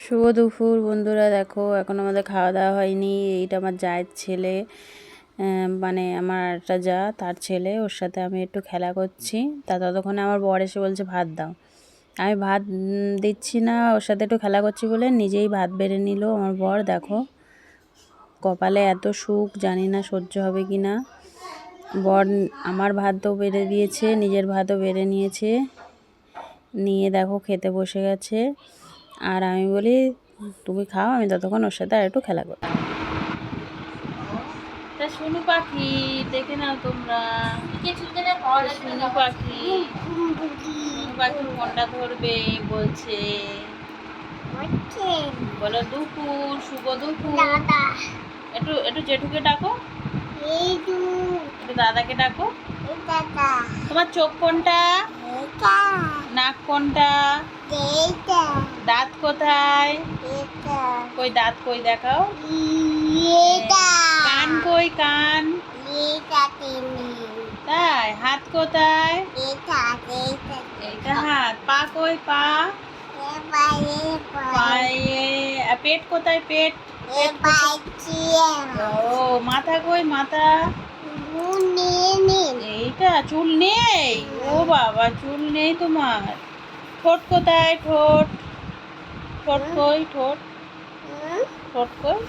শুভ দুপুর বন্ধুরা। দেখো এখন আমাদের খাওয়া দাওয়া হয়নি। এইটা আমার জায়ের ছেলে, মানে আমার একটা যা, তার ছেলে, ওর সাথে আমি একটু খেলা করছি। ততক্ষণে আমার বর এসে বলছে ভাত দাও। আমি ভাত দিচ্ছি না, ওর সাথে একটু খেলা করছি বলে নিজেই ভাত বেড়ে নিল আমার বর। দেখো কপালে এত সুখ, জানি না সহ্য হবে কি না। বর আমার ভাতও বেড়ে দিয়েছে, নিজের ভাতও বেড়ে নিয়েছে, নিয়ে দেখো খেতে বসে গেছে। আর আমি বলি তুমি খাও, আমি ততক্ষণ ওর সাথে আর একটু খেলা করি। তা শুনু পাখি দেখে নাও তোমরা। শুনু পাখি, শুনু পাখি কোনটা ধরবে বলছে, বলো দুপুর, শুভ দুপুর। একটু একটু জেঠুকে ডাকো, একটু দাদাকে ডাকো। তোমার চোখ কোনটা, নাক কোনটা, দাঁত কোথায়, কই দাঁত কই দেখাও, কান কই কান, তাই হাত কোথায়, এইটা হাত, পা কই পা, পায়ে, পেট কোথায় পেট, ও মাথা কই মাথা, এইটা চুল নেই, ও বাবা চুল নেই তোমার। ঠোঁট কোথায় ঠোঁট, ঠোঁট কই ঠোঁট, ঠোঁট কই।